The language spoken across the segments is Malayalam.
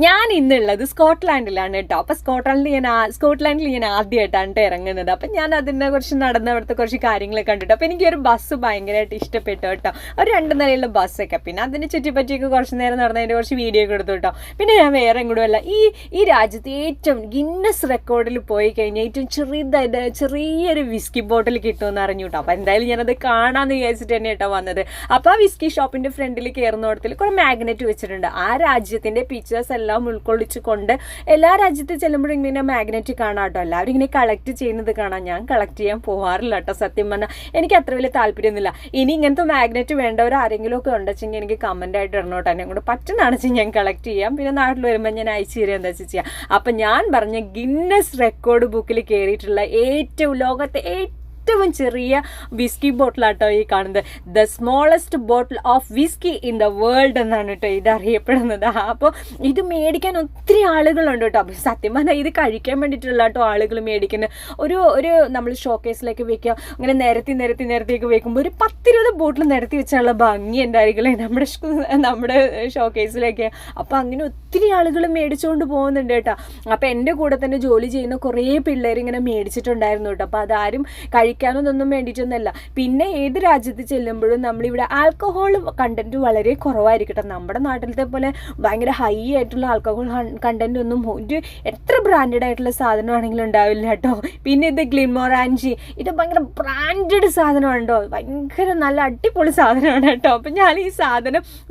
ഞാൻ ഇന്നുള്ളത് സ്കോട്ട്ലാൻഡിലാണ് കേട്ടോ. അപ്പോൾ സ്കോട്ട്ലാൻഡിൽ ഞാൻ ആദ്യമായിട്ടാണ് ഇറങ്ങുന്നത്. അപ്പം ഞാൻ അതിനെ കുറിച്ച് നടന്ന അവിടുത്തെ കുറച്ച് കാര്യങ്ങളൊക്കെ കണ്ടിട്ട് അപ്പോൾ എനിക്കൊരു ബസ് ഭയങ്കരമായിട്ട് ഇഷ്ടപ്പെട്ടു കേട്ടോ. ഒരു 2 നിലയുള്ള ബസ്സൊക്കെ. പിന്നെ അതിന് ചുറ്റിപ്പറ്റിയൊക്കെ കുറച്ച് നേരം നടന്നതിൻ്റെ കുറച്ച് വീഡിയോ ഒക്കെ എടുത്തു കേട്ടോ. പിന്നെ ഞാൻ വേറെ എങ്ങോട്ടുമല്ല, ഈ രാജ്യത്ത് ഏറ്റവും ഗിന്നസ് റെക്കോർഡിൽ പോയി കഴിഞ്ഞാൽ ഏറ്റവും ചെറിയൊരു വിസ്കി ബോട്ടിൽ കിട്ടുമെന്ന് അറിഞ്ഞു കേട്ടോ. അപ്പോൾ എന്തായാലും ഞാനത് കാണാമെന്ന് വിചാരിച്ചിട്ട് തന്നെ കേട്ടോ വന്നത്. അപ്പോൾ ആ വിസ്കി ഷോപ്പിൻ്റെ ഫ്രണ്ടിൽ കയറുന്നിടത്തിൽ കുറേ മാഗ്നറ്റ് വെച്ചിട്ടുണ്ട്. ആ രാജ്യത്തിൻ്റെ പിക്ചേഴ്സ് എല്ലാം ഉൾക്കൊള്ളിച്ചുകൊണ്ട് എല്ലാ രാജ്യത്തിൽ ചെല്ലുമ്പോഴും ഇങ്ങനെ മാഗ്നറ്റ് കാണാം കേട്ടോ. എല്ലാവരും ഇങ്ങനെ കളക്ട് ചെയ്യുന്നത് കാണാം. ഞാൻ കളക്ട് ചെയ്യാൻ പോകാറില്ല കേട്ടോ. സത്യം പറഞ്ഞാൽ എനിക്ക് അത്ര വലിയ താല്പര്യമൊന്നുമില്ല. ഇനി ഇങ്ങനത്തെ മാഗ്നറ്റ് വേണ്ടവർ ആരെങ്കിലും ഒക്കെ ഉണ്ടെച്ചെങ്കിൽ എനിക്ക് കമൻ്റ് ആയിട്ട് ഇടണം കേട്ടോ. എന്നെ കൊണ്ട് പറ്റുന്നതാണെന്ന് വെച്ചാൽ ഞാൻ കളക്ട് ചെയ്യാം. പിന്നെ നാട്ടിൽ വരുമ്പോൾ ഞാൻ അയച്ചു തരിക എന്താ വെച്ചാൽ ചെയ്യാം. അപ്പം ഞാൻ പറഞ്ഞ ഗിന്നസ് റെക്കോർഡ് ബുക്കിൽ കയറിയിട്ടുള്ള ലോകത്തെ ഏറ്റവും ചെറിയ വിസ്കി ബോട്ടിലാട്ടോ ഈ കാണുന്നത്. The smallest bottle of whisky in the world എന്നാണ് കേട്ടോ ഇത് അറിയപ്പെടുന്നത്. അപ്പോൾ ഇത് മേടിക്കാൻ ഒത്തിരി ആളുകളുണ്ട് കേട്ടോ. അപ്പോൾ സത്യം പറഞ്ഞാൽ ഇത് കഴിക്കാൻ വേണ്ടിയിട്ടുള്ള കേട്ടോ ആളുകൾ മേടിക്കുന്നത്. ഒരു നമ്മൾ ഷോക്കേസിലേക്ക് വെക്കുക, അങ്ങനെ നിരത്തിയൊക്കെ വെക്കുമ്പോൾ ഒരു 10-20 ബോട്ടിൽ നിരത്തി വെച്ചാലുള്ള ഭംഗി ഉണ്ടായിരിക്കില്ലേ നമ്മുടെ ഷോക്കേസിലേക്ക്. അപ്പോൾ അങ്ങനെ ഒത്തിരി ആളുകൾ മേടിച്ചുകൊണ്ട് പോകുന്നുണ്ട് കേട്ടോ. അപ്പോൾ എൻ്റെ കൂടെ തന്നെ ജോലി ചെയ്യുന്ന കുറേ പിള്ളേർ ഇങ്ങനെ മേടിച്ചിട്ടുണ്ടായിരുന്നു കേട്ടോ. അപ്പോൾ അതാരും കഴിക്കാനൊന്നും വേണ്ടിയിട്ടൊന്നുമല്ല. പിന്നെ ഏത് രാജ്യത്ത് ചെല്ലുമ്പോഴും നമ്മളിവിടെ ആൽക്കഹോൾ കണ്ടന്റ് വളരെ കുറവായിരിക്കട്ടെ. നമ്മുടെ നാട്ടിലത്തെ പോലെ ഭയങ്കര ഹൈ ആയിട്ടുള്ള ആൽക്കഹോൾ കണ്ടന്റ് ഒന്നും എത്ര ബ്രാൻഡഡ് ആയിട്ടുള്ള സാധനമാണെങ്കിലും ഉണ്ടാവില്ല കേട്ടോ. പിന്നെ ഇത് ഗ്ലിമോറാൻജി, ഇത് ഭയങ്കര ബ്രാൻഡഡ് സാധനമുണ്ടോ, ഭയങ്കര നല്ല അടിപൊളി സാധനമാണ് കേട്ടോ. അപ്പം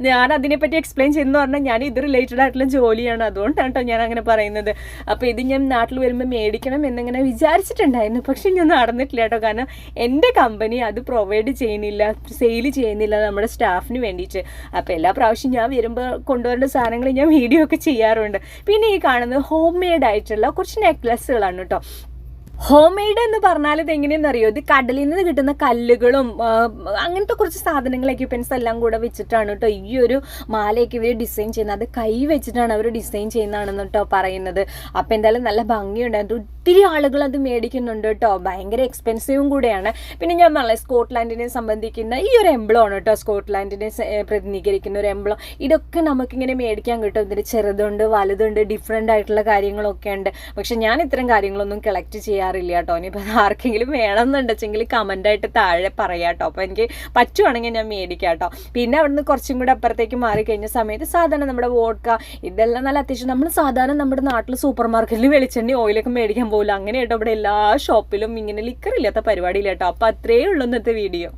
ഞാൻ അതിനെപ്പറ്റി എക്സ്പ്ലെയിൻ ചെയ്യുന്നു പറഞ്ഞാൽ ഞാൻ ഇത് റിലേറ്റഡ് ആയിട്ടുള്ള ജോലിയാണ്, അതുകൊണ്ടാണ് കേട്ടോ ഞാൻ അങ്ങനെ പറയുന്നത്. അപ്പോൾ ഇത് ഞാൻ നാട്ടിൽ വരുമ്പോൾ മേടിക്കണം എന്നിങ്ങനെ വിചാരിച്ചിട്ടുണ്ടായിരുന്നു. പക്ഷെ ഞാൻ നടന്നിട്ടില്ല കേട്ടോ. കാരണം എൻ്റെ കമ്പനി അത് പ്രൊവൈഡ് ചെയ്യുന്നില്ല, സെയിൽ ചെയ്യുന്നില്ല നമ്മുടെ സ്റ്റാഫിന് വേണ്ടിയിട്ട്. അപ്പോൾ എല്ലാ പ്രാവശ്യം ഞാൻ വരുമ്പോൾ കൊണ്ടുവരേണ്ട സാധനങ്ങൾ ഞാൻ വീഡിയോ ഒക്കെ ചെയ്യാറുണ്ട്. പിന്നെ ഈ കാണുന്നത് ഹോം മെയ്ഡ് ആയിട്ടുള്ള കുറച്ച് നെക്ലസ്സുകളാണ് കേട്ടോ. ഹോം മെയ്ഡ് എന്ന് പറഞ്ഞാൽ ഇത് എങ്ങനെയെന്ന് അറിയോ, ഇത് കടലിൽ നിന്ന് കിട്ടുന്ന കല്ലുകളും അങ്ങനത്തെ കുറച്ച് സാധനങ്ങൾ എക്യുപ്മെൻറ്റ്സ് എല്ലാം കൂടെ വെച്ചിട്ടാണ് കേട്ടോ ഈ ഒരു മാലയൊക്കെ ഇവർ ഡിസൈൻ ചെയ്യുന്നത്. അത് കൈ വെച്ചിട്ടാണ് അവർ ഡിസൈൻ ചെയ്യുന്നതാണെന്ന് കേട്ടോ പറയുന്നത്. അപ്പോൾ എന്തായാലും നല്ല ഭംഗിയുണ്ട്. ഒത്തിരി ആളുകൾ അത് മേടിക്കുന്നുണ്ട് കേട്ടോ. ഭയങ്കര എക്സ്പെൻസീവും കൂടെയാണ്. പിന്നെ ഞാൻ പറഞ്ഞത് സ്കോട്ട്ലാൻഡിനെ സംബന്ധിക്കുന്ന ഈ ഒരു എംബ്ലമാണ് കേട്ടോ, സ്കോട്ട്ലാൻഡിനെ പ്രതിനിധീകരിക്കുന്ന ഒരു എംബ്ലം. ഇതൊക്കെ നമുക്കിങ്ങനെ മേടിക്കാൻ കിട്ടും. ഇതിന് ചെറുതുണ്ട്, വലുതുണ്ട്, ഡിഫറെൻ്റ് ആയിട്ടുള്ള കാര്യങ്ങളൊക്കെ ഉണ്ട്. പക്ഷെ ഞാൻ ഇത്തരം കാര്യങ്ങളൊന്നും കളക്ട് ചെയ്യാറില്ല കേട്ടോ. ഇനിയിപ്പോൾ ആർക്കെങ്കിലും വേണമെന്നുണ്ടെങ്കിൽ കമൻ്റായിട്ട് താഴെ പറയാം കേട്ടോ. അപ്പോൾ എനിക്ക് പറ്റുവാണെങ്കിൽ ഞാൻ മേടിക്കാം കേട്ടോ. പിന്നെ അവിടുന്ന് കുറച്ചും കൂടെ അപ്പുറത്തേക്ക് മാറിക്കഴിഞ്ഞ സമയത്ത് സാധാരണ നമ്മുടെ വോഡ്ക ഇതെല്ലാം നല്ല അത്യാവശ്യം നമ്മൾ സാധാരണ നമ്മുടെ നാട്ടിൽ സൂപ്പർ മാർക്കറ്റിൽ വെളിച്ചെണ്ണ ഓയിലൊക്കെ മേടിക്കാൻ പോകില്ല. അങ്ങനെ കേട്ടോ ഇവിടെ എല്ലാ ഷോപ്പിലും ഇങ്ങനെ ലിക്കറില്ലാത്ത പരിപാടിയില്ല കേട്ടോ. അപ്പോൾ അത്രയേ ഉള്ളൂ ഇന്നത്തെ വീഡിയോ.